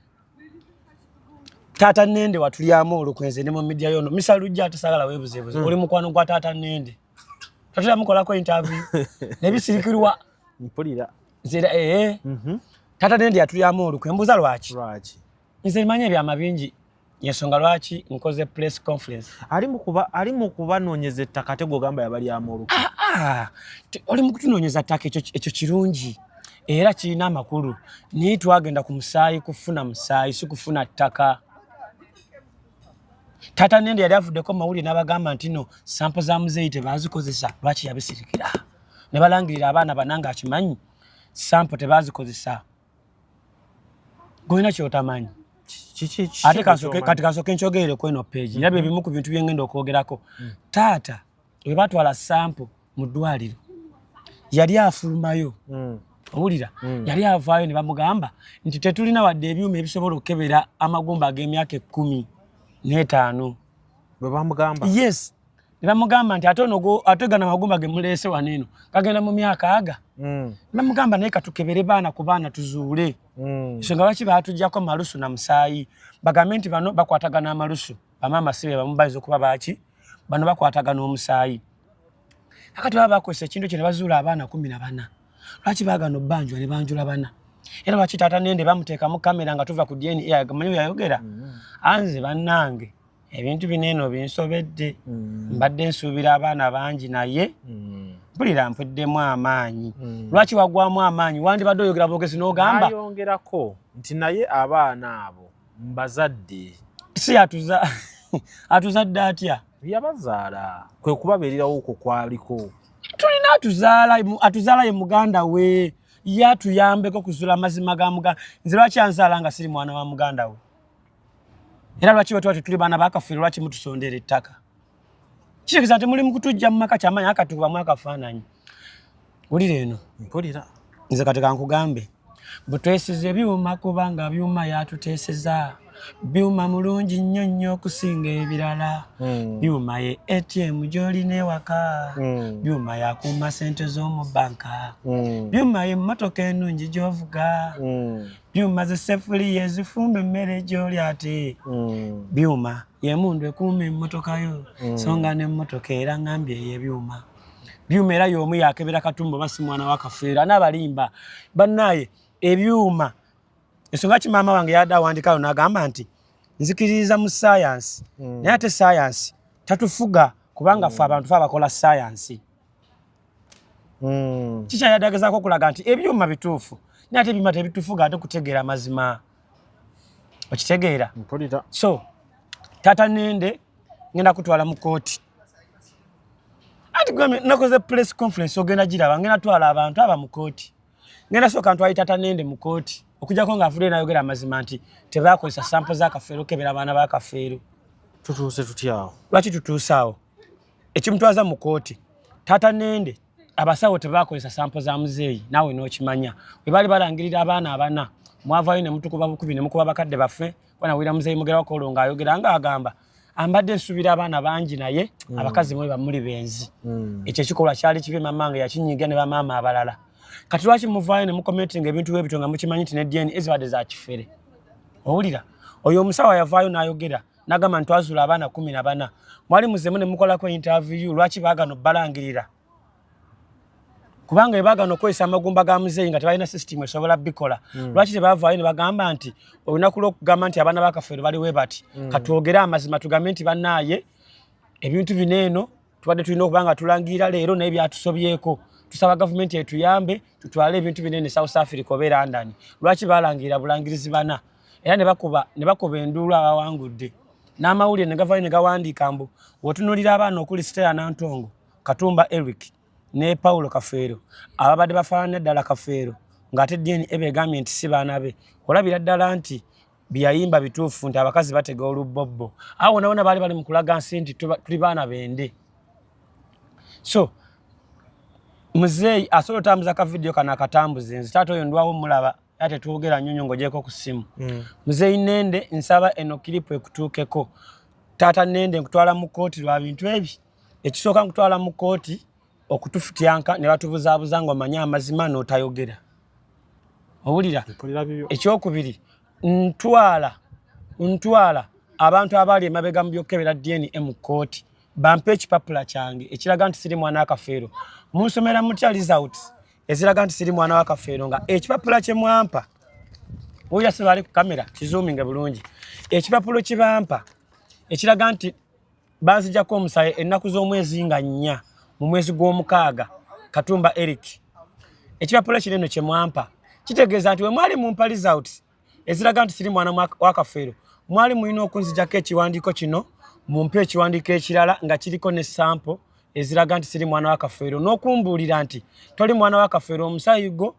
Tata nende watulyamu olukwenze ne mu media yono. Misalujja atasagala webuzebuze. Oli mukwano gwa tata nende. Tatula mukolako interview. Nebisirikirwa. Mpulira. Zera Tata nende yatulyamu olukwe. Mbuza lwaki? Nze manye ebyama bingi. Yensonga lwaki nkoze press conference. Ali mu kubanoonyeza ettaka ate gogamba yabalyamu olukwe. Oli mu kutunoonyeza ttaka ekyo kirungi. Era kirina amakulu. Naye twagenda ku musaayi kufuna musaayi si kufuna ttaka. Tata nende yali avuddeko mawulire n'abagamba nti no sample za muzeeyi tebazikozesa lwaki yabisirikira. Ne balangirira abaana bananga akimanyi sample tebazikozesa. Goyina kyotamanyi. Ate kati kasooke nkyogerere ku eno page. Era bye bimu ku bintu bye ngenda okwogerako. Taata bwe batwala sample mu ddwaliro yali afulumayo. Owulira yali avaayo ne bamugamba nti tetulina wadde ebyuma ebisobola okukebera amagumba ag'emyaka 15. Bwe bamugamba? Yes. Ne bamugamba nti ate gana amagumba ge muleese wano eno gagenda mu myaka aga. Bamugamba naye katukebere baana ku baana tuzuule. Ensonga lwaki baatuggyako malusu na musaayi. Bagambe nti bano bakwatagana amalusu. Bamaama sibe bamu bayinza okuba baaki bano bakwatagana omusaayi. Akati baba bakozesa ekintu kye ne bazuula abaana 14. Lwaki baagana obbanjwa ne banjula bana? Era lwaki taata nende bamuteekamu kamera nga tuva ku DNA agamanyi yayogera? Anze bannange ebintu bineeno binsobedde. Mbadde nsuubira abaana bangi naye mpulira mpweddemu amaanyi. Lwaki wagwamu amaanyi? Wandibadde oyogera bwogezi n'ogamba? Ayongerako nti naye abaana abo mbazadde. Si atuzadde atya? Yabazaala. Kwe kubabeererawo okwo kwaliko. Tulina atuzaala ye muganda we. Ye atuyambeko kuzuula amazima ga muganda. Nze lwaki anzaala nga siri mwana wa muganda we? Era lwaki bwe tuba tetuli baana ba kafeero lwaki mutusondera ettaka? kitegeeza nti muli mu kutujja mu maka kyamanya akatukubamu akafaananyi. Wulira eno. Mpulira. Nze kati kankugambe. Butwesize byuma kubanga byuma yatuteeseza. Byuma mulungi nnyo nnyo okusinga ebirala. Byuma ye ATM gy'olina ewaka. Byuma yakuuma ssente z'omu banka. Byuma ye emmotoka ennungi gy'ovuga. Byuma z'essefuliya ezifumba emmere gy'oli ate. Byuma y'emmundu ekuuma emmotoka yo. So nga n'emmotoka era ngambye ey'ebyuma. Byuma era y'omu yakebera katumba basi mwana wa Kafeero n'abalimba. Bannaye ebyuma ensonga ki maama wange yadde awandikayo n'agamba nti nzikiririza mu science naye ate science tatufuga kubanga ffe abantu abakola science. Kikya yaddagezaako okulaga nti ebyuma bituufu naye ate ebyuma tebitufuga ate kutegeera mazima. Okitegeera? Mpulira. So taata Nende ngenda kutwala mu kooti. Ati gwe nakoze press conference ogenda giraba ngenda twala abantu aba mu kooti. Ngenda soka ntwali taata Nende mu kooti. Okujjako ng'afudde n'ayogera amazima nti tebaakozesa sampo za Kafeero kebera abaana ba Kafeero. Tutuuse tutyawo. Lwaki tutuuse awo? Ekimutwaza mu kooti. Taata Nende abasawo tebaakozesa sampo za muzeeyi naawe n'okimanya. Bwe baali balangirira abaana abana mwavaayo ne mutukuba bukubi ne mukuba bakadde baffe wanawulira muzeeyi mugera wakolo ng'ayogera ng'agamba ambadde nsuubira abaana bangi naye abakazi mwe bamuli benzi. Ekyo ekikolwa kyali kibi mamange yakinyiiga ne bamaama abalala. Kati lwaki muvaayo ne mukomentinga ebintu bwebityo nga mukimanyi nti ne DNA ezibadde za kifere. Owulira oyo omusawo yavaayo n'ayogera n'agamba nti twazuula abaana 14. Mwali muzemu ne mukolako interview lwaki baagano balangirira. Kubanga ebaagano okozesa amagumba ga muzeeyi nga tebalina system esobola bikola. Lwaki tebavaayo ne bagamba nti olunaku lw'okugamba nti abaana ba Kafeero baliwe bati. Katwogere amazima tugambe nti bannaaye ebintu bino eno tubadde tulina okuba nga tulangirira leero naye byatusobyeko. Tusaba gavumenti etuyambe tutwale ebintu binene South Africa oba London. Lwaki balangirira bulangirizi bana era ne bakuba enduulu abawangudde. N'amawulire ne gavaayo ne gawandiika mbu wotunuulira abaana okuli Stella Nantongo, Katumba Eric ne Paulo Kafeero ababadde bafaanana ddala Kafeero ng'ate DNA begambye nti si baana be. Olabira ddala nti byayimba bituufu nti abakazi batega olubbobbo. Awo wonna baali bali mu kulaga nsi nti tuli baana bende. So muzeeyi asobola otambuza ka video kana akatambuze nze taata oyo ndwawo mulaba ate tuwogera nnyonyo ng'ogyeko ku ssimu. Muzeeyi Nende nsaba eno kiripu ekutuukeko. Taata Nende nkutwala mu kooti lwa bintu ebi. Ekisooka nkutwala mu kooti okutufutyanka ne batubuzaabuza ng'omanye amazima n'otayogera. Owulira? Ekyokubiri ntwala abantu abaali emabega mu by'okkebera DNA mu kooti bampe ekipapula kyange ekiraga nti siri mwana wa Kafeero. Munsomera mutya results eziraga nti siri mwana wa Kafeero nga ekipapula kye mwampa oya se bali ku kamera kizoominga bulungi. Ekipapula kibampa ekiraga nti banzijjako omusaye ennaku z'omwezi nga 4 mu mwezi gw'omukaaga Katumba Eric. Ekipapula kinene kye mwampa kitegeeza nti we mwali mumpa results eziraga nti siri mwana wa Kafeero mwali mulina okunzijjako ekiwandiiko kino mumpe ekiwandiiko ekirala nga kiriko ne sample eziraga nti siri mwana wa Kafeero n'okumbuulira nti toli mwana wa Kafeero omusayi gwo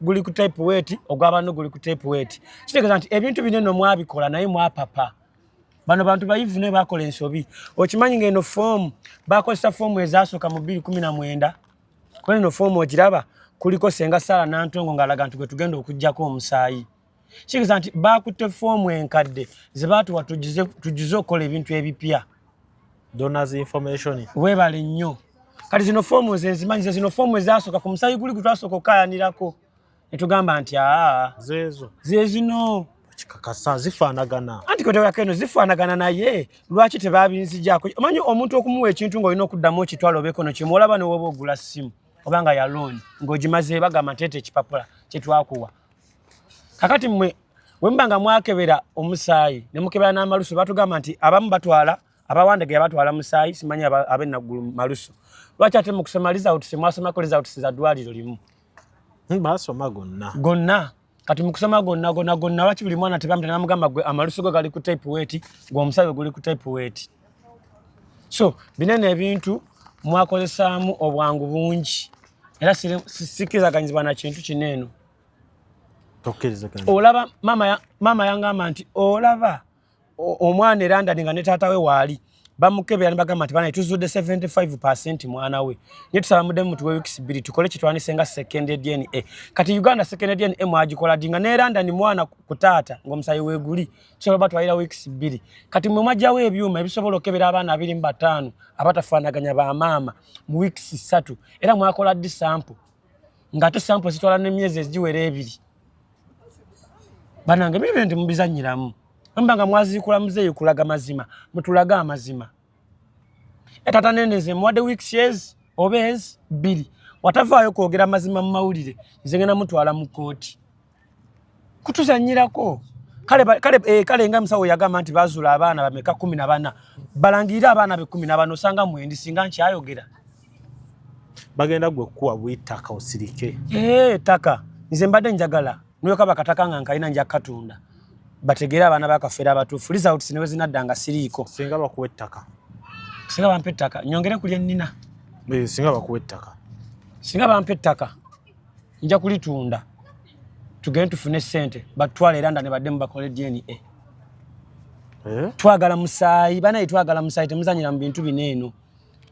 guli ku type weight ogw'abantu guli ku type weight. Kitegeeza nti ebintu binene mwabikola naye mwapapa. Bano bantu bayivu ne bakola ensobi. Okimanyi ng'eno fomu bakozesa fomu ezasooka mu 2019 kwa eno fomu ogiraba kuliko Senga Sarah Nantongo ng'alaga nti gwe tugenda okuggyako omusaayi. Kitegeeza nti baakutte fomu enkadde ze baatuwa tugize okukola ebintu ebipya. Donors information. Weebale nnyo. Kati zino fomu zimanyize zino fomu ezasooka ku musaayi guli gutwasooka okaayanirako. Ne tugamba nti ze zino kikakasa zifaanagana. Anti kote yakeno zifaanagana naye lwaki tebaabinzijjaako. Omanyi omuntu okumuwa ekintu ng'olina okuddamu okitwala obeeko no kimulaba ne woba ogula ssimu obanga ya loan ng'ogimaze bagamba nteete ekipapula kye twakuwa. Kakati mmwe bwe muba nga mwakebera omusaayi ne mukebera n'amalusu batugamba nti abamu batwala abawandege batwala musaayi simanyi ab'enaggulu malusu. Lwaki ate mu kusoma results mwasomako results za ddwaliro limu? Basoma gonna. Kati mu kusoma gonna lwaki buli mwana tebamute n'amugamba gwe amalusu go gali ku type weight gwe omusaayi guli ku type weight. So binene ebintu mwakozesaamu obwangu bungi era sikkirizaganyizibwa na kintu kineeno. Olaba mama yangamba nti olaba omwana London nga ne taata we waali bamukebera ne bagamba nti bana tuzudde 75% mwana we nye tusaba mudde mutu we weeks 2 tukole kitwanisenga second DNA kati Uganda second DNA mwagikola dinga ne London mwana kutata ng'omusayi weguli kisobola batwalira weeks 2 kati mwe majjawo ebyuma ebisobola okebera abaana 25 abatafaanaganya ba maama mu weeks 3 era mwakola di sample ngate sample zitwala ne myezi eziwera ebiri banange bibindi mubizanyiramu mbanga mwazikula muzeyi kulaga mazima mutulaga amazima etata neneze mwade weeks years obez 2 watavaayo kwogera mazima mu mawulire nzengena mutwala mu kooti kutuzanyirako kale nga musawo yagamba nti bazula abaana bameka 14 balangira abaana be 14 osanga mwendi singa nkyayogera bagenda gwe kuwa bwitaka osirike taka nze mbadde njagala niyo kaba katakanga nkaina nja katunda bategera abana bakafera abatufu results niwe zinaddanga siriiko singa bakuwa ettaka singa bampe ettaka nyongere kulya nnina singa bakuwa ettaka singa bampe ettaka nja kulitunda tugende tufune ssente batwala era ndane badde mubakole DNA twagala musaayi banayi twagala musaayi temuzanyira mu bintu bineeno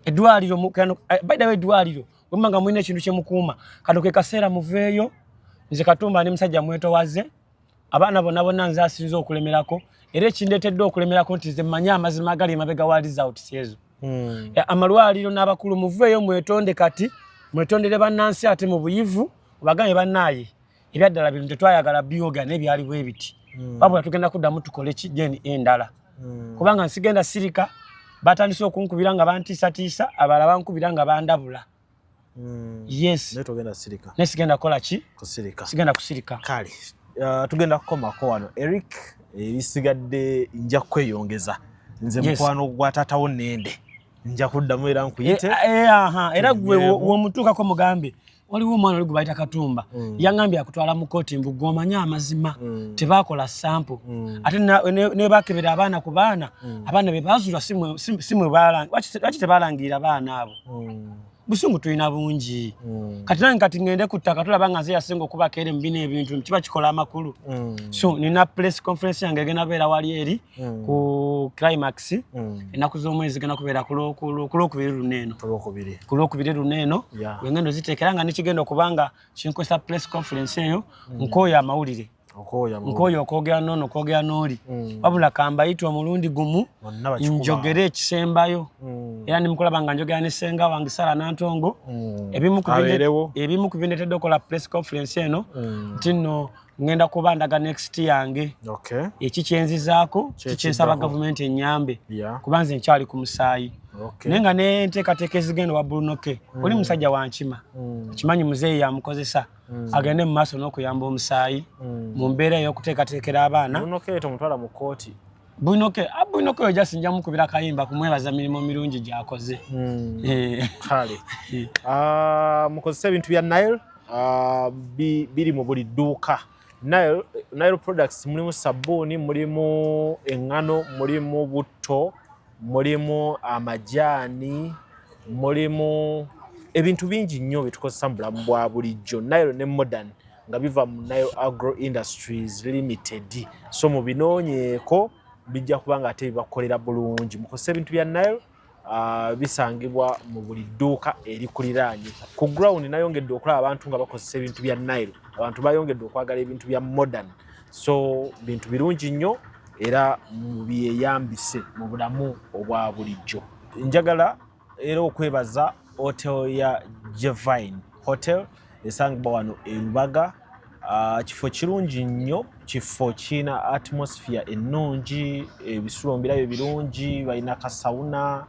edwaliro by the way edwaliro wemanga mwine ekintu kyemukuuma katoke kaseera muveeyo nze Katumba ne musajja mwetowaze abaana bonna nze asinze okulemerako era ekindeetedde okulemerako nti nze mmanyi amazima agali emabega wa results ezo amalwaliro n'abakulu muveeyo mwetonde kati mwetondere bannansi ate mu buyivu obagambe bannaaye ebyaddala bino tetwayagala byoga n'ebyali bwe biti wabula tugenda kuddamu tukole kijeni endala kubanga nsigenda sirika batandise okunkubira nga bantiisatiisa abalala bankubira nga bandabula yes nesigenda kola ki sigenda kusirika kale tugenda kukomako wano Eric ebisigadde nja kweyongeza nze mukwano gwa taatawo nende nja kuddamu era nkuyite era gwe womutuukako mugambe waliwo omwana oli gwe bayita Katumba yangambye akutwala mu kooti mbu gw'omanya amazima tebaakola sample ate ne bakebera abaana ku baana abaana be baazulwa si mwe lwaki tebaalangirira abaana abo busungu tulina bungi kati nange kati ngende ku ttaka tulaba nga nze yasinga okubaka eri mu bino ebintu kiba kikola amakulu so nina press conference yange egenda beera wali eri ku climax ennaku z'omwezi zigenda kubeera ku lwokubiri luneeno wengendo ziteekera nga nekigenda okubanga kinkozesa press conference eyo nkooyo amawulire nkooyo okwogera noono okwogera n'oli wabula kambayitwa omulundi gumu njogere ekisembayo era nimukulaba nga njogera ne ssenga wange Sara Nantongo ebimu ku bindeetedde okukola press conference eno nti nno ngenda kuba ndaga next yange ekikyenzizaako kikyensaba gavumenti ennyambe kuba nze nkyali ku musaayi naye nga nenteekateeka ezigenda wa Brunoke oli musajja wankima kimanyi muzeeyi yamukozesa agende mu maaso n'okuyamba omusaayi mu mbeera ey'okuteekateekera abaana Brunoke oyo jasinja mukubira kayimba kumwebaza mirimu mirungi gyakoze kale mukozesa ebintu bya Nile biri mu buli dduuka Nile products mulimu sabbuuni mulimu eŋŋano mulimu butto mulimu amajaani mulimu ebintu bingi nnyo bitukozesa mu bulamu bwa bulijjo Nile ne modern nga biva mu Nile Agro Industries Limited so mu binoonyeeko bijja kuba nga ate bibakolera bulungi mukozesa ebintu bya Nile bisangibwa mu buli dduuka erikuliraanye ku ground nayongedde okulaba abantu nga bakozesa ebintu bya Nile abantu bayongedde okwagala ebintu bya modern so bintu birungi nnyo era byeyambise mu bulamu obwa bulijjo njagala era okwebaza hotel ya Jevine Hotel esangibwa wano e Lubaga kifo kirungi nnyo kifo kina atmosphere ennungi ebisulo mbirayo birungi balina kasawuna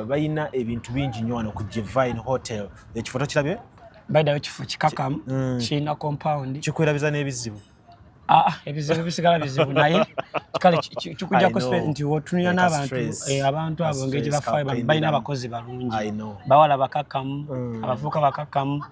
balina ebintu bingi nnyo wano ku Jevine Hotel ekifo tokirabye baida ekifo kikakamu kina compound kikwerabiza n'ebizibu ebizibu bisigala bizibu naye kale kikujja ku spend nti wotunya n'abantu abo ngeri bafayo balina abakozi balungi bawala bakakamu abavuka bakakamu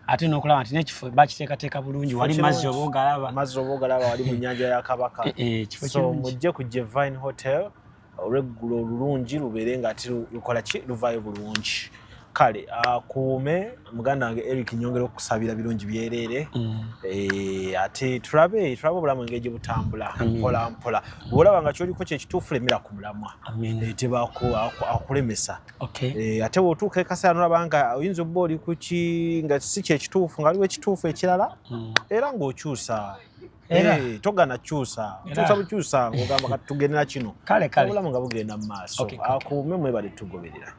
ate n'okulaba nti n'ekifo bakiteekateeka bulungi wali mazzi oba ogalaba wali mu nnyanja ya Kabaka so mujje ku Jevine Hotel olweggulo olulungi lubeere nga ati lukola ki luvaayo bulungi kale akuume muganda wange Eric nyongera okusabira birungi byerere ate tulabe obulamu engeri butambula mpola mpola bwolaba nga kyoliko kyekituufu lemera ku mulamwa teba akulemesa ate bw'otuuka ekasaano olaba nga oyinza obba oli kuki nga si kyekituufu nga aliwo ekituufu ekirala era ng'okyusa togana kyusa bukyusa ng'ogamba kati tugendera kino obulamu nga bugenda mu maaso akuume mwebale tugoberera